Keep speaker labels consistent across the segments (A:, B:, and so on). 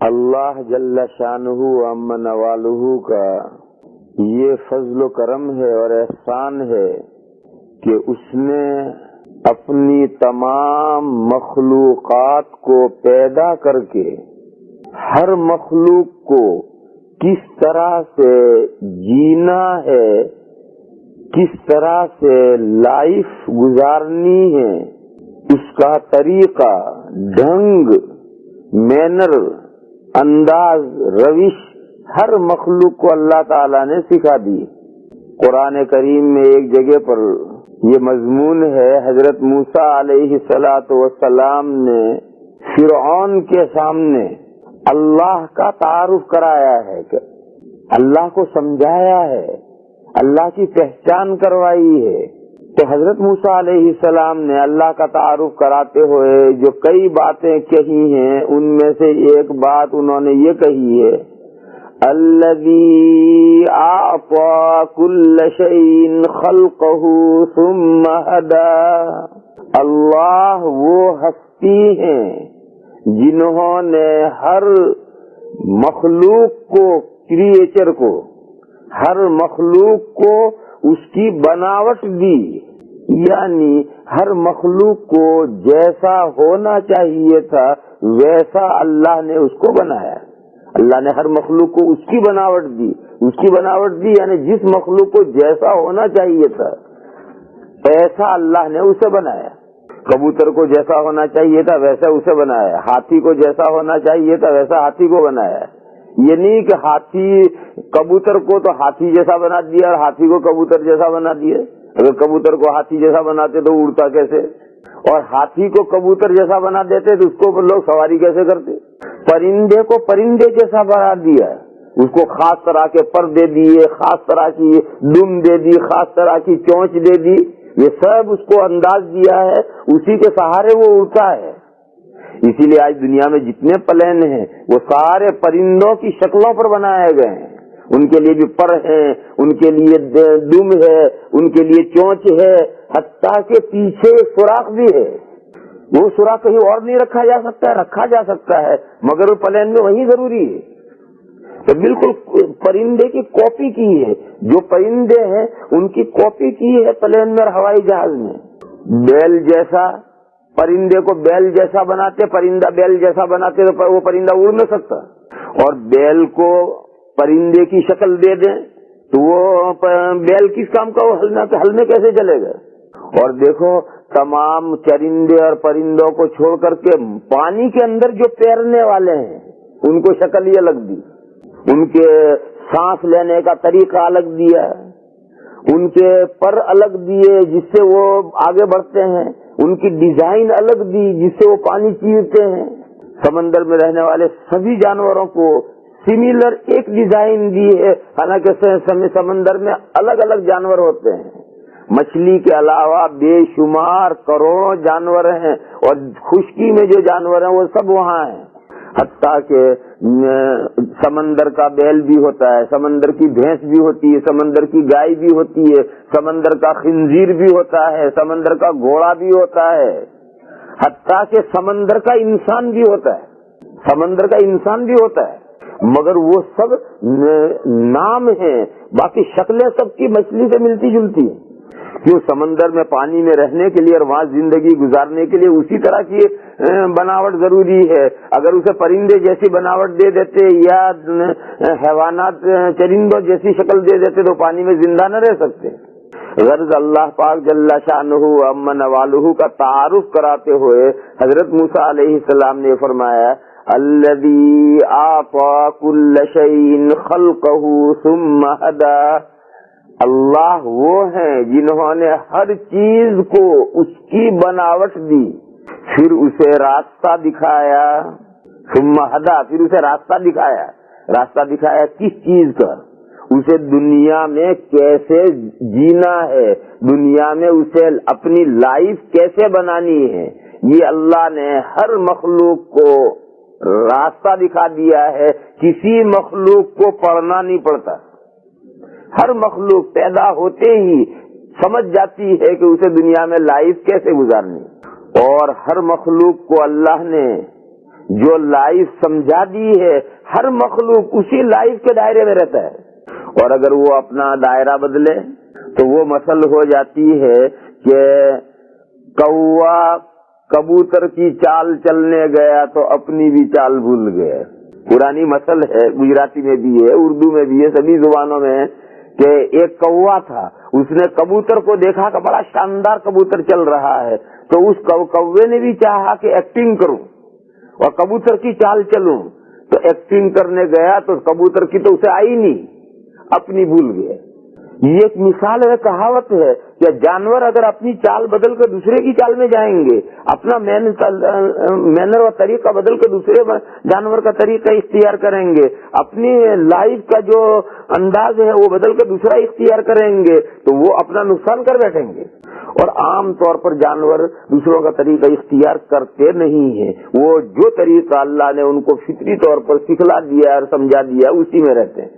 A: اللہ جل شانہ و عم نوالہ کا یہ فضل و کرم ہے اور احسان ہے کہ اس نے اپنی تمام مخلوقات کو پیدا کر کے ہر مخلوق کو کس طرح سے جینا ہے، کس طرح سے لائف گزارنی ہے، اس کا طریقہ، ڈھنگ، مینر، انداز، روش ہر مخلوق کو اللہ تعالیٰ نے سکھا دی۔ قرآن کریم میں ایک جگہ پر یہ مضمون ہے، حضرت موسیٰ علیہ السلام نے فرعون کے سامنے اللہ کا تعارف کرایا ہے، کہ اللہ کو سمجھایا ہے، اللہ کی پہچان کروائی ہے۔ تو حضرت موسیٰ علیہ السلام نے اللہ کا تعارف کراتے ہوئے جو کئی باتیں کہی ہیں، ان میں سے ایک بات انہوں نے یہ کہی ہے، الذی اعطى كل شيء خلقه ثم هدى۔ اللہ وہ ہستی ہیں جنہوں نے ہر مخلوق کو، کریچر کو، ہر مخلوق کو اس کی بناوٹ دی، یعنی ہر مخلوق کو جیسا ہونا چاہیے تھا ویسا اللہ نے اس کو بنایا۔ اللہ نے ہر مخلوق کو اس کی بناوٹ دی، اس کی بناوٹ دی یعنی جس مخلوق کو جیسا ہونا چاہیے تھا ایسا اللہ نے اسے بنایا۔ کبوتر کو جیسا ہونا چاہیے تھا ویسا اسے بنایا، ہاتھی کو جیسا ہونا چاہیے تھا ویسا ہاتھی کو بنایا۔ یہ نہیں کہ ہاتھی کبوتر کو تو ہاتھی جیسا بنا دیا اور ہاتھی کو کبوتر جیسا بنا دیا۔ اگر کبوتر کو ہاتھی جیسا بناتے تو اڑتا کیسے، اور ہاتھی کو کبوتر جیسا بنا دیتے تو اس کو لوگ سواری کیسے کرتے۔ پرندے کو پرندے جیسا بنا دیا، اس کو خاص طرح کے پر دے دیے، خاص طرح کی دم دے دی، خاص طرح کی چونچ دے دی، یہ سب اس کو انداز دیا ہے، اسی کے سہارے وہ اڑتا ہے۔ اسی لیے آج دنیا میں جتنے پلین ہیں وہ سارے پرندوں کی شکلوں پر بنائے گئے ہیں، ان کے لیے بھی پر ہیں، ان کے لیے دم ہے، ان کے لیے چونچ ہے، حتیٰ کہ پیچھے سوراخ بھی ہے۔ وہ سوراخ کہیں اور نہیں رکھا جا سکتا ہے، رکھا جا سکتا ہے مگر وہ پلین میں وہی ضروری ہے۔ تو بالکل پرندے کی کاپی کی ہے، جو پرندے ہیں ان کی کاپی کی ہے پلین میں اور ہوائی جہاز میں۔ بیل جیسا، پرندے کو بیل جیسا بناتے، پرندہ بیل جیسا بناتے تو وہ پرندہ اڑ نہ سکتا، اور بیل کو پرندے کی شکل دے دیں تو وہ بیل کس کام کا، وہ ہل میں کیسے چلے گا۔ اور دیکھو تمام چرندے اور پرندوں کو چھوڑ کر کے پانی کے اندر جو تیرنے والے ہیں ان کو شکل ہی الگ دی، ان کے سانس لینے کا طریقہ الگ دیا، ان کے پر الگ دیے جس سے وہ آگے بڑھتے ہیں، ان کی ڈیزائن الگ دی جس سے وہ پانی چیرتے ہیں۔ سمندر میں رہنے والے سبھی جانوروں کو سملر ایک ڈیزائن دی ہے، حالانکہ سمندر میں الگ الگ جانور ہوتے ہیں۔ مچھلی کے علاوہ بے شمار کروڑوں جانور ہیں، اور خشکی میں جو جانور ہیں وہ سب وہاں ہیں، حتیٰ کہ سمندر کا بیل بھی ہوتا ہے، سمندر کی بھینس بھی ہوتی ہے، سمندر کی گائے بھی ہوتی ہے، سمندر کا خنزیر بھی ہوتا ہے، سمندر کا گھوڑا بھی ہوتا ہے، حتیٰ کہ سمندر کا انسان بھی ہوتا ہے، سمندر کا انسان بھی ہوتا ہے، مگر وہ سب نام ہیں، باقی شکلیں سب کی مچھلی سے ملتی جلتی ہیں۔ کیوں؟ سمندر میں پانی میں رہنے کے لیے اور وہاں زندگی گزارنے کے لیے اسی طرح کی بناوٹ ضروری ہے۔ اگر اسے پرندے جیسی بناوٹ دے دیتے یا حیوانات چرندوں جیسی شکل دے دیتے تو پانی میں زندہ نہ رہ سکتے۔ غرض اللہ پاک جل شانہ عم نوالہ کا تعارف کراتے ہوئے حضرت موسیٰ علیہ السلام نے فرمایا، الذی اعطى كل شيء خلقه ثم هدى۔ اللہ وہ ہیں جنہوں نے ہر چیز کو اس کی بناوٹ دی، پھر اسے راستہ دکھایا، ثم ہدی، پھر اسے راستہ دکھایا۔ راستہ دکھایا کس چیز کا؟ اسے دنیا میں کیسے جینا ہے، دنیا میں اسے اپنی لائف کیسے بنانی ہے، یہ اللہ نے ہر مخلوق کو راستہ دکھا دیا ہے۔ کسی مخلوق کو پڑھنا نہیں پڑتا، ہر مخلوق پیدا ہوتے ہی سمجھ جاتی ہے کہ اسے دنیا میں لائف کیسے گزارنی، اور ہر مخلوق کو اللہ نے جو لائف سمجھا دی ہے ہر مخلوق اسی لائف کے دائرے میں رہتا ہے، اور اگر وہ اپنا دائرہ بدلے تو وہ مثل ہو جاتی ہے کہ کوا کبوتر کی چال چلنے گیا تو اپنی بھی چال بھول گیا۔ پرانی مثل ہے، گجراتی میں بھی ہے، اردو میں بھی ہے، سبھی زبانوں میں ہے کہ ایک کوا تھا، اس نے کبوتر کو دیکھا کہ بڑا شاندار کبوتر چل رہا ہے، تو اس کوے نے بھی چاہا کہ ایکٹنگ کروں اور کبوتر کی چال چلوں، تو ایکٹنگ کرنے گیا تو کبوتر کی تو اسے آئی نہیں، اپنی بھول گیا۔ یہ ایک مثال ہے، کہاوت ہے کہ جانور اگر اپنی چال بدل کر دوسرے کی چال میں جائیں گے، اپنا مینر اور طریقہ بدل کر دوسرے جانور کا طریقہ اختیار کریں گے، اپنی لائف کا جو انداز ہے وہ بدل کر دوسرا اختیار کریں گے، تو وہ اپنا نقصان کر بیٹھیں گے۔ اور عام طور پر جانور دوسروں کا طریقہ اختیار کرتے نہیں ہیں، وہ جو طریقہ اللہ نے ان کو فطری طور پر سکھلا دیا اور سمجھا دیا اسی میں رہتے ہیں۔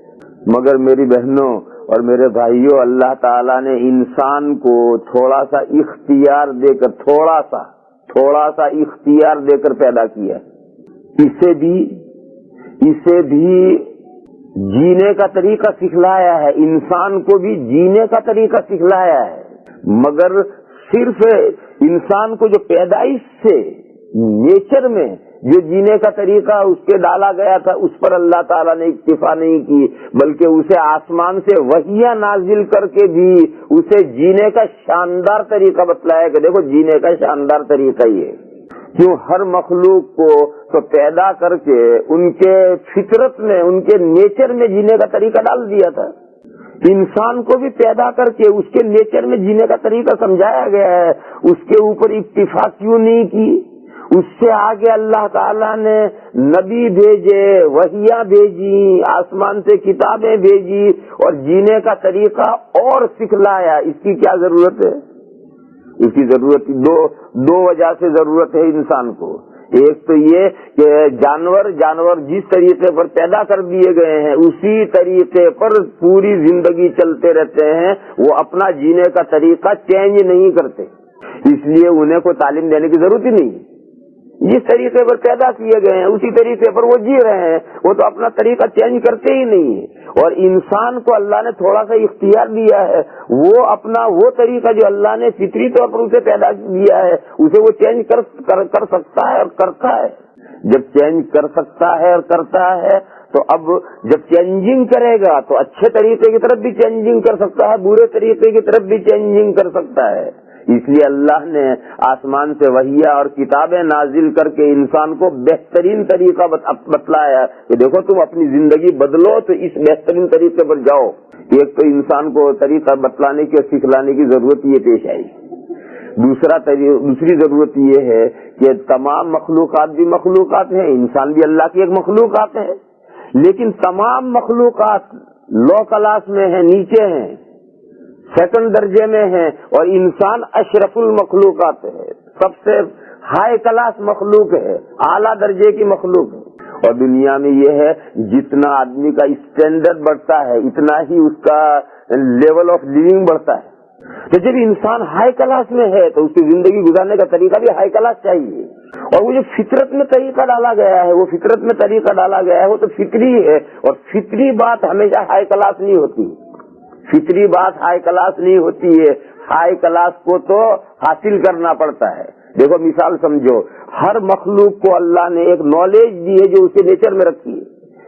A: مگر میری بہنوں اور میرے بھائیوں، اللہ تعالیٰ نے انسان کو تھوڑا سا اختیار دے کر تھوڑا سا اختیار دے کر پیدا کیا، اسے بھی جینے کا طریقہ سکھلایا ہے، انسان کو بھی جینے کا طریقہ سکھلایا ہے، مگر صرف انسان کو جو پیدائش سے نیچر میں جو جینے کا طریقہ اس کے ڈالا گیا تھا اس پر اللہ تعالیٰ نے اکتفا نہیں کی، بلکہ اسے آسمان سے وحیاں نازل کر کے بھی اسے جینے کا شاندار طریقہ بتلایا کہ دیکھو جینے کا شاندار طریقہ یہ کیوں ہر مخلوق کو تو پیدا کر کے ان کے فطرت میں ان کے نیچر میں جینے کا طریقہ ڈال دیا تھا، انسان کو بھی پیدا کر کے اس کے نیچر میں جینے کا طریقہ سمجھایا گیا ہے، اس کے اوپر اکتفا کیوں نہیں کی؟ اس سے آگے اللہ تعالیٰ نے نبی بھیجے، وحیاں بھیجی، آسمان سے کتابیں بھیجی اور جینے کا طریقہ اور سکھلایا۔ اس کی کیا ضرورت ہے؟ اس کی ضرورت دو وجہ سے ضرورت ہے انسان کو۔ ایک تو یہ کہ جانور جس طریقے پر پیدا کر دیے گئے ہیں اسی طریقے پر پوری زندگی چلتے رہتے ہیں، وہ اپنا جینے کا طریقہ چینج نہیں کرتے، اس لیے انہیں کوئی تعلیم دینے کی ضرورت ہی نہیں۔ جس طریقے پر پیدا کیے گئے ہیں اسی طریقے پر وہ جی رہے ہیں، وہ تو اپنا طریقہ چینج کرتے ہی نہیں ہیں۔ اور انسان کو اللہ نے تھوڑا سا اختیار دیا ہے، وہ اپنا وہ طریقہ جو اللہ نے فطری طور پر اسے پیدا کیا ہے اسے وہ چینج کر سکتا ہے اور کرتا ہے۔ جب چینج کر سکتا ہے اور کرتا ہے تو اب جب چینجنگ کرے گا تو اچھے طریقے کی طرف بھی چینجنگ کر سکتا ہے، برے طریقے کی طرف بھی چینجنگ کر سکتا ہے۔ اس لیے اللہ نے آسمان سے وحیاں اور کتابیں نازل کر کے انسان کو بہترین طریقہ بتلایا کہ دیکھو تم اپنی زندگی بدلو تو اس بہترین طریقے پر جاؤ۔ ایک تو انسان کو طریقہ بتلانے کی اور سکھلانے کی ضرورت یہ پیش آئی۔ دوسری ضرورت یہ ہے کہ تمام مخلوقات بھی مخلوقات ہیں، انسان بھی اللہ کی ایک مخلوقات ہے، لیکن تمام مخلوقات لو کلاس میں ہیں، نیچے ہیں، سیکنڈ درجے میں ہیں، اور انسان اشرف المخلوقات ہے، سب سے ہائی کلاس مخلوق ہے، اعلیٰ درجے کی مخلوق ہے۔ اور دنیا میں یہ ہے جتنا آدمی کا اسٹینڈرڈ بڑھتا ہے اتنا ہی اس کا لیول آف لیونگ بڑھتا ہے۔ تو جب انسان ہائی کلاس میں ہے تو اس کی زندگی گزارنے کا طریقہ بھی ہائی کلاس چاہیے، اور وہ جو فطرت میں طریقہ ڈالا گیا ہے وہ تو فطری ہے، اور فطری بات ہمیشہ ہائی کلاس نہیں ہوتی، فطری بات ہائی کلاس نہیں ہوتی ہے، ہائی کلاس کو تو حاصل کرنا پڑتا ہے۔ دیکھو مثال سمجھو، ہر مخلوق کو اللہ نے ایک نالج دی ہے جو اس کے نیچر میں رکھی ہے،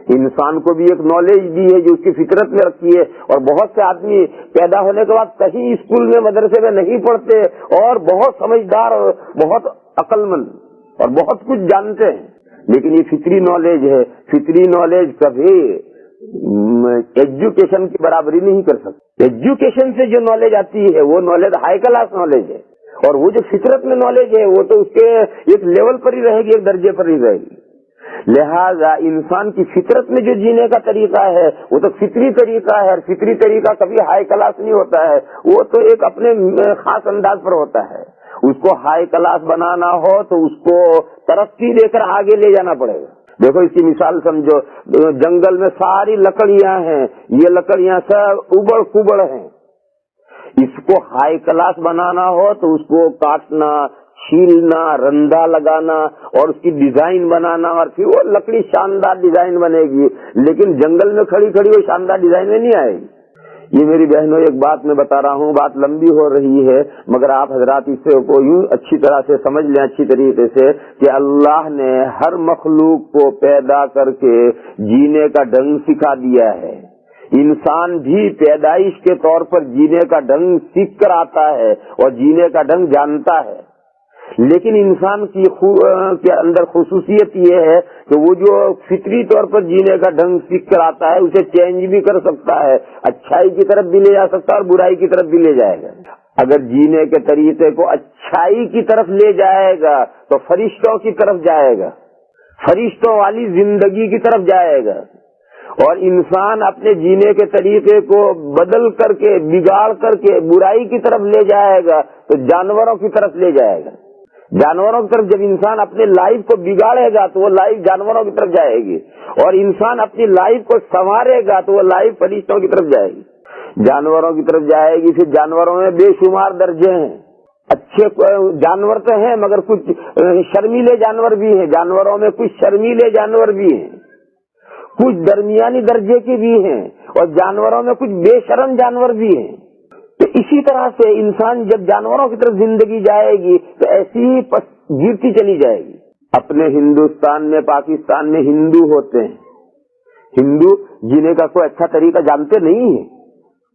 A: انسان کو بھی ایک نالج دی ہے جو اس کی فطرت میں رکھی ہے، اور بہت سے آدمی پیدا ہونے کے بعد کہیں اسکول میں مدرسے میں نہیں پڑھتے اور بہت سمجھدار اور بہت عقل مند اور بہت کچھ جانتے ہیں، لیکن یہ فطری نالج ہے۔ فطری نالج کبھی ایجوکیشن کی برابری نہیں کر سکتی۔ ایجوکیشن سے جو نالج آتی ہے وہ نالج ہائی کلاس نالج ہے، اور وہ جو فطرت میں نالج ہے وہ تو اس کے ایک لیول پر ہی رہے گی، ایک درجے پر ہی رہے گی۔ لہذا انسان کی فطرت میں جو جینے کا طریقہ ہے وہ تو فطری طریقہ ہے، اور فطری طریقہ کبھی ہائی کلاس نہیں ہوتا ہے، وہ تو ایک اپنے خاص انداز پر ہوتا ہے۔ اس کو ہائی کلاس بنانا ہو تو اس کو ترقی دے کر آگے لے جانا پڑے گا۔ دیکھو اس کی مثال سمجھو، جنگل میں ساری لکڑیاں ہیں، یہ لکڑیاں سب ابڑ کبڑ ہیں، اس کو ہائی کلاس بنانا ہو تو اس کو کاٹنا، چھیلنا، رندا لگانا اور اس کی ڈیزائن بنانا، اور پھر وہ لکڑی شاندار ڈیزائن بنے گی، لیکن جنگل میں کھڑی کھڑی وہ شاندار ڈیزائن میں نہیں آئے گی۔ یہ میری بہنوں ایک بات میں بتا رہا ہوں، بات لمبی ہو رہی ہے مگر آپ حضرات اس کو یوں اچھی طرح سے سمجھ لیں، اچھی طریقے سے، کہ اللہ نے ہر مخلوق کو پیدا کر کے جینے کا ڈھنگ سکھا دیا ہے۔ انسان بھی پیدائش کے طور پر جینے کا ڈھنگ سیکھ کر آتا ہے اور جینے کا ڈھنگ جانتا ہے، لیکن انسان کی کے اندر خصوصیت یہ ہے کہ وہ جو فطری طور پر جینے کا ڈھنگ سیکھ کر آتا ہے اسے چینج بھی کر سکتا ہے، اچھائی کی طرف بھی لے جا سکتا ہے اور برائی کی طرف بھی لے جائے گا۔ اگر جینے کے طریقے کو اچھائی کی طرف لے جائے گا تو فرشتوں کی طرف جائے گا، فرشتوں والی زندگی کی طرف جائے گا، اور انسان اپنے جینے کے طریقے کو بدل کر کے، بگاڑ کر کے برائی کی طرف لے جائے گا تو جانوروں کی طرف لے جائے گا۔ جانوروں کی طرف جب انسان اپنے لائف کو بگاڑے گا تو وہ لائف جانوروں کی طرف جائے گی، اور انسان اپنی لائف کو سنوارے گا تو وہ لائف فرشتوں کی طرف جائے گی، جانوروں کی طرف جائے گی۔ پھر جانوروں میں بے شمار درجے ہیں، اچھے جانور تو ہیں مگر کچھ شرمیلے جانور بھی ہیں، جانوروں میں کچھ شرمیلے جانور بھی ہیں، کچھ درمیانی درجے کے بھی ہیں، اور جانوروں میں کچھ بے شرم جانور بھی ہیں۔ تو اسی طرح سے انسان جب جانوروں کی طرف زندگی جائے گی تو ایسی ہی گرتی چلی جائے گی۔ اپنے ہندوستان میں، پاکستان میں ہندو ہوتے ہیں، ہندو جینے کا کوئی اچھا طریقہ جانتے نہیں ہیں،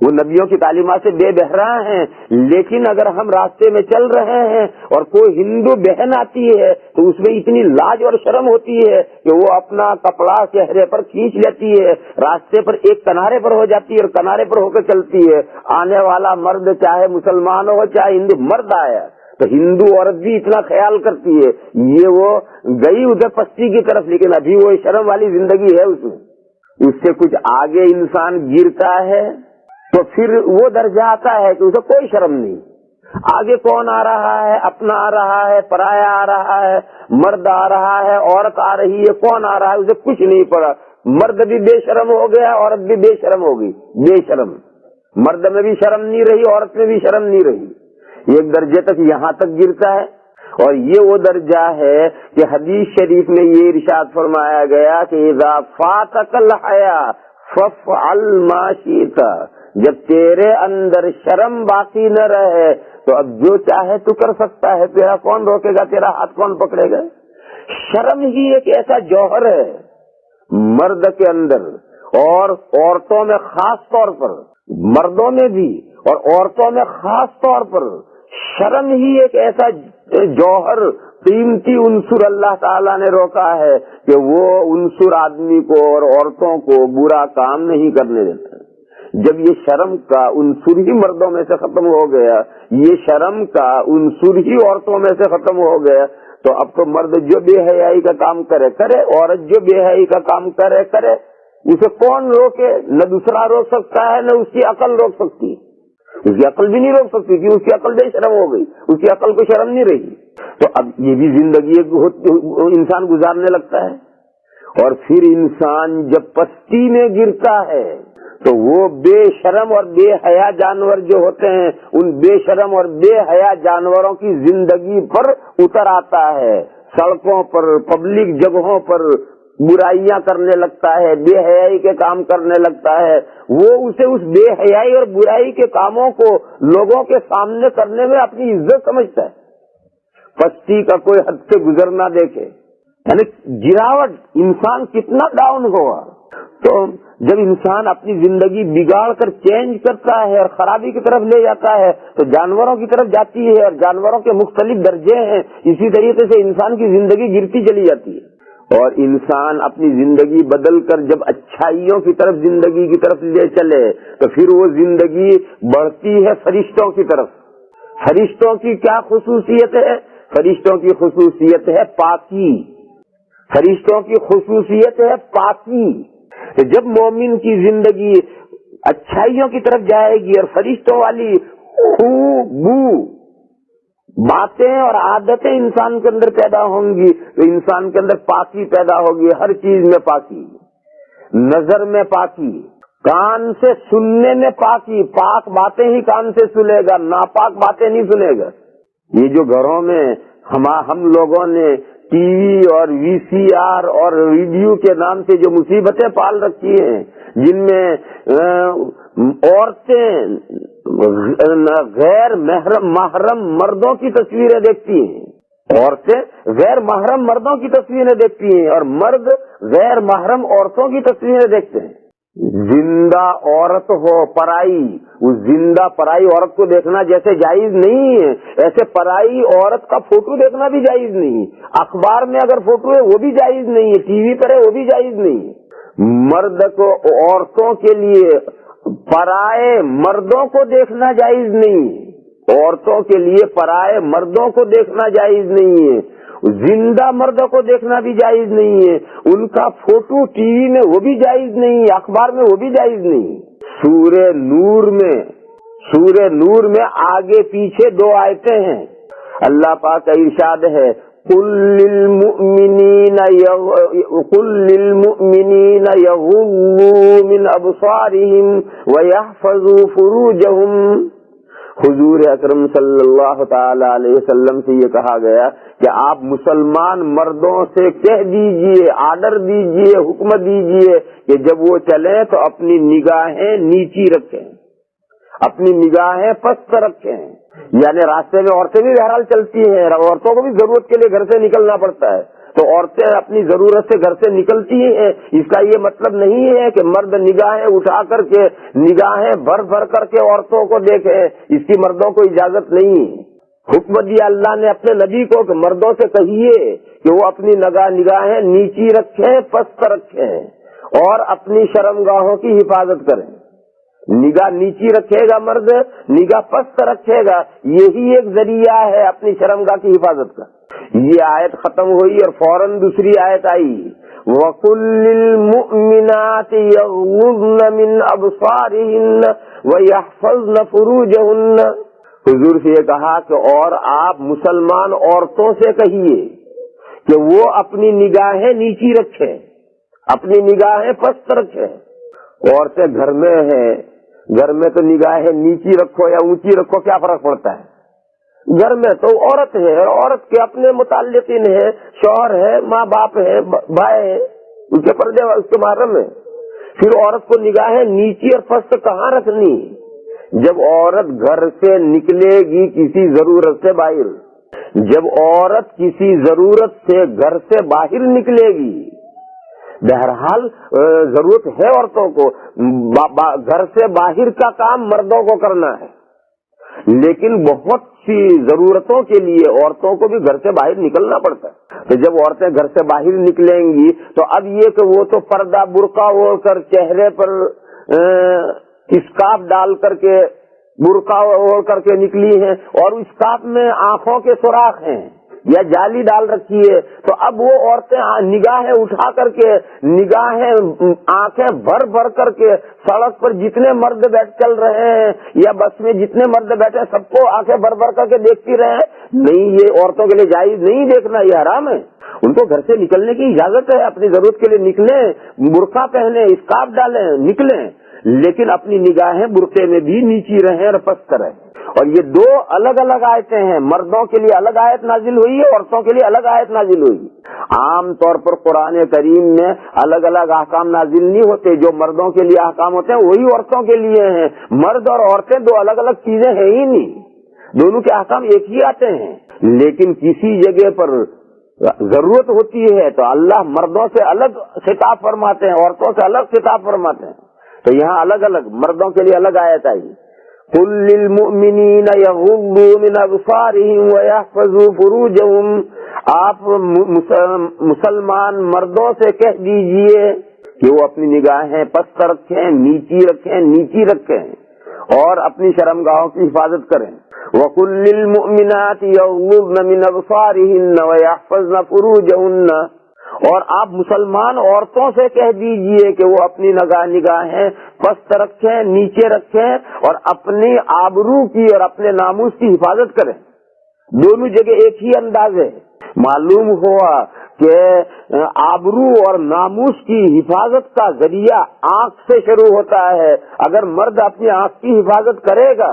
A: وہ نبیوں کی تعلیمات سے بے بہرا ہیں، لیکن اگر ہم راستے میں چل رہے ہیں اور کوئی ہندو بہن آتی ہے تو اس میں اتنی لاج اور شرم ہوتی ہے کہ وہ اپنا کپڑا چہرے پر کھینچ لیتی ہے، راستے پر ایک کنارے پر ہو جاتی ہے اور کنارے پر ہو کر چلتی ہے۔ آنے والا مرد چاہے مسلمان ہو چاہے ہندو، مرد آیا تو ہندو عورت بھی اتنا خیال کرتی ہے، یہ وہ گئی ادھر پستی کی طرف، لیکن ابھی وہ شرم والی زندگی ہے اس میں۔ اس سے کچھ آگے انسان گرتا ہے تو پھر وہ درجہ آتا ہے کہ اسے کوئی شرم نہیں، آگے کون آ رہا ہے، اپنا آ رہا ہے، پرایا آ رہا ہے، مرد آ رہا ہے، عورت آ رہی ہے، کون آ رہا ہے اسے کچھ نہیں پڑا، مرد بھی بے شرم ہو گیا، عورت بھی بے شرم ہو گئی، بے شرم، مرد میں بھی شرم نہیں رہی، عورت میں بھی شرم نہیں رہی، ایک درجے تک یہاں تک گرتا ہے۔ اور یہ وہ درجہ ہے کہ حدیث شریف میں یہ ارشاد فرمایا گیا کہ اذا فاتک الحیا فافعل ما شئت، جب تیرے اندر شرم باقی نہ رہے تو اب جو چاہے تو کر سکتا ہے، تیرا کون روکے گا، تیرا ہاتھ کون پکڑے گا۔ شرم ہی ایک ایسا جوہر ہے مرد کے اندر اور عورتوں میں خاص طور پر، مردوں میں بھی اور عورتوں میں خاص طور پر شرم ہی ایک ایسا جوہر، قیمتی عنصر اللہ تعالیٰ نے روکا ہے کہ وہ عنصر آدمی کو اور عورتوں کو برا کام نہیں کرنے دیتا۔ جب یہ شرم کا عنصر ہی مردوں میں سے ختم ہو گیا، یہ شرم کا عنصر ہی عورتوں میں سے ختم ہو گیا، تو اب تو مرد جو بے حیائی کا کام کرے کرے، عورت جو بے حیائی کا کام کرے کرے، اسے کون روکے؟ نہ دوسرا روک سکتا ہے نہ اس کی عقل روک سکتی، اس کی عقل بھی نہیں روک سکتی کہ اس کی عقل بے شرم ہو گئی، اس کی عقل کو شرم نہیں رہی۔ تو اب یہ بھی زندگی انسان گزارنے لگتا ہے، اور پھر انسان جب پستی میں گرتا ہے تو وہ بے شرم اور بے حیا جانور جو ہوتے ہیں، ان بے شرم اور بے حیا جانوروں کی زندگی پر اتر آتا ہے، سڑکوں پر، پبلک جگہوں پر برائیاں کرنے لگتا ہے، بے حیائی کے کام کرنے لگتا ہے، وہ اسے اس بے حیائی اور برائی کے کاموں کو لوگوں کے سامنے کرنے میں اپنی عزت سمجھتا ہے۔ پستی کا کوئی حد سے گزر نہ دیکھے، یعنی گراوٹ، انسان کتنا ڈاؤن ہوا۔ تو جب انسان اپنی زندگی بگاڑ کر چینج کرتا ہے اور خرابی کی طرف لے جاتا ہے تو جانوروں کی طرف جاتی ہے، اور جانوروں کے مختلف درجے ہیں، اسی طریقے سے انسان کی زندگی گرتی چلی جاتی ہے۔ اور انسان اپنی زندگی بدل کر جب اچھائیوں کی طرف زندگی کی طرف لے چلے تو پھر وہ زندگی بڑھتی ہے فرشتوں کی طرف۔ فرشتوں کی کیا خصوصیت ہے؟ فرشتوں کی خصوصیت ہے پاکی، فرشتوں کی خصوصیت ہے پاکی۔ جب مومن کی زندگی اچھائیوں کی طرف جائے گی اور فرشتوں والی بو باتیں اور عادتیں انسان کے اندر پیدا ہوں گی تو انسان کے اندر پاکی پیدا ہوگی، ہر چیز میں پاکی، نظر میں پاکی، کان سے سننے میں پاکی، پاک باتیں ہی کان سے سنے گا، ناپاک باتیں نہیں سنے گا۔ یہ جو گھروں میں ہم لوگوں نے ٹی وی اور وی سی آر اور ریڈیو کے نام سے جو مصیبتیں پال رکھی ہیں، جن میں عورتیں غیر محرم مردوں کی تصویریں دیکھتی ہیں، عورتیں غیر محرم مردوں کی تصویریں دیکھتی ہیں اور مرد غیر محرم عورتوں کی تصویریں دیکھتے ہیں۔ زندہ عورت ہو پرائی، اس زندہ پرائی عورت کو دیکھنا جیسے جائز نہیں ہے، ایسے پرائی عورت کا فوٹو دیکھنا بھی جائز نہیں، اخبار میں اگر فوٹو ہے وہ بھی جائز نہیں ہے، ٹی وی پر ہے وہ بھی جائز نہیں ہے۔ مرد کو عورتوں کے لیے پرائے مردوں کو دیکھنا جائز نہیں، عورتوں کے لیے پرائے مردوں کو دیکھنا جائز نہیں ہے، زندہ مرد کو دیکھنا بھی جائز نہیں ہے، ان کا فوٹو ٹی وی میں وہ بھی جائز نہیں ہے، اخبار میں وہ بھی جائز نہیں۔ سورہ نور میں آگے پیچھے 2 آیتیں ہیں، اللہ پاک کا ارشاد ہے قل للمؤمنین یغضوا من ابصارهم ویحفظوا فروجهم۔ حضور اکرم صلی اللہ تعالی علیہ وسلم سے یہ کہا گیا کہ آپ مسلمان مردوں سے کہہ دیجئے، آرڈر دیجئے، حکم دیجئے کہ جب وہ چلیں تو اپنی نگاہیں نیچی رکھیں، اپنی نگاہیں پست رکھیں۔ یعنی راستے میں عورتیں بھی بہرحال چلتی ہیں، عورتوں کو بھی ضرورت کے لیے گھر سے نکلنا پڑتا ہے، تو عورتیں اپنی ضرورت سے گھر سے نکلتی ہیں، اس کا یہ مطلب نہیں ہے کہ مرد نگاہیں اٹھا کر کے، نگاہیں بھر کر کے عورتوں کو دیکھیں، اس کی مردوں کو اجازت نہیں۔ حکم دیا اللہ نے اپنے نبی کو کہ مردوں سے کہیے کہ وہ اپنی نگاہیں نیچی رکھیں، پست رکھیں اور اپنی شرمگاہوں کی حفاظت کریں۔ نگاہ نیچی رکھے گا مرد، نگاہ پست رکھے گا، یہی ایک ذریعہ ہے اپنی شرمگاہ کی حفاظت کا۔ یہ آیت ختم ہوئی اور فوراً دوسری آیت آئی وَقُلْ لِلْمُؤْمِنَاتِ يَغْضُضْنَ مِنْ أَبْصَارِهِنَّ وَيَحْفَظْنَ فُرُوجَهُنَّ۔ حضور سے یہ کہا کہ اور آپ مسلمان عورتوں سے کہیے کہ وہ اپنی نگاہیں نیچی رکھیں، اپنی نگاہیں پست رکھیں۔ عورتیں گھر میں ہیں، گھر میں تو نگاہیں نیچی رکھو یا اونچی رکھو کیا فرق پڑتا ہے؟ گھر میں تو عورت ہے، عورت کے اپنے متعلقین ہیں، شوہر ہے، ماں باپ ہے، بھائی ہے، اس کے پردے اس کے محرم ہے۔ پھر عورت کو نگاہیں نیچی اور پست کہاں رکھنی؟ جب عورت گھر سے نکلے گی کسی ضرورت سے باہر، جب عورت کسی ضرورت سے گھر سے باہر نکلے گی، بہرحال ضرورت ہے عورتوں کو، گھر سے باہر کا کام مردوں کو کرنا ہے، لیکن بہت سی ضرورتوں کے لیے عورتوں کو بھی گھر سے باہر نکلنا پڑتا ہے۔ تو جب عورتیں گھر سے باہر نکلیں گی تو اب یہ کہ وہ تو پردہ برقع اوڑھ کر، چہرے پر اسکارف ڈال کر کے، برقع اوڑھ کر کے نکلی ہیں اور اسکارف میں آنکھوں کے سوراخ ہیں یا جالی ڈال رکھی ہے، تو اب وہ عورتیں نگاہیں اٹھا کر کے، آنکھیں بھر کر کے سڑک پر جتنے مرد چل رہے ہیں یا بس میں جتنے مرد بیٹھے سب کو آنکھیں بھر کر کے دیکھتی رہے، نہیں، یہ عورتوں کے لیے جائز نہیں دیکھنا، یہ حرام ہے۔ ان کو گھر سے نکلنے کی اجازت ہے، اپنی ضرورت کے لیے نکلیں، برقع پہنیں، اسکارف ڈالیں، نکلیں، لیکن اپنی نگاہیں برقعے میں بھی نیچی رہیں اور پست رہیں۔ اور یہ 2 الگ الگ آیتیں ہیں، مردوں کے لیے الگ آیت نازل ہوئی ہے، عورتوں کے لیے الگ آیت نازل ہوئی۔ عام طور پر قرآن کریم میں الگ الگ احکام نازل نہیں ہوتے، جو مردوں کے لیے احکام ہوتے ہیں وہی عورتوں کے لیے ہیں۔ مرد اور عورتیں 2 الگ الگ چیزیں ہیں ہی نہیں، دونوں کے احکام ایک ہی آتے ہیں، لیکن کسی جگہ پر ضرورت ہوتی ہے تو اللہ مردوں سے الگ خطاب فرماتے ہیں، عورتوں سے الگ خطاب فرماتے ہیں، تو یہاں الگ الگ مردوں کے لیے الگ آیت آئی قل للمؤمنین یغضوا من ابصارهم ویحفظوا فروجهم۔ آپ مسلمان مردوں سے کہہ دیجئے کہ وہ اپنی نگاہیں پست رکھیں، نیچی رکھیں اور اپنی شرمگاہوں کی حفاظت کریں۔ وقل للمؤمنات یغضضن من ابصارهن ویحفظن فروجهن، اور آپ مسلمان عورتوں سے کہہ دیجئے کہ وہ اپنی نگاہیں پست رکھیں، نیچے رکھیں اور اپنی آبرو کی اور اپنے ناموس کی حفاظت کریں۔ دونوں جگہ ایک ہی انداز ہے۔ معلوم ہوا کہ آبرو اور ناموس کی حفاظت کا ذریعہ آنکھ سے شروع ہوتا ہے۔ اگر مرد اپنی آنکھ کی حفاظت کرے گا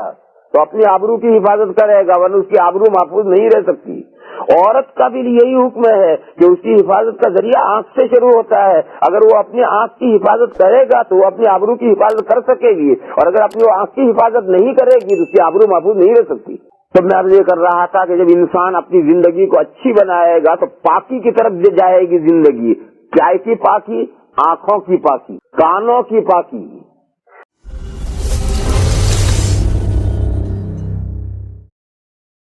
A: تو اپنی آبرو کی حفاظت کرے گا، ورنہ اس کی آبرو محفوظ نہیں رہ سکتی۔ عورت کا بھی یہی حکم ہے کہ اس کی حفاظت کا ذریعہ آنکھ سے شروع ہوتا ہے. اگر وہ اپنی آنکھ کی حفاظت کرے گا تو وہ اپنی آبرو کی حفاظت کر سکے گی, اور اگر اپنی آنکھ کی حفاظت نہیں کرے گی تو اس کی آبرو محفوظ نہیں رہ سکتی. تو میں اب یہ کر رہا تھا کہ جب انسان اپنی زندگی کو اچھی بنائے گا تو پاکی کی طرف جائے گی زندگی. کیا کی پاکی؟ آنکھوں کی پاکی, کانوں کی پاکی,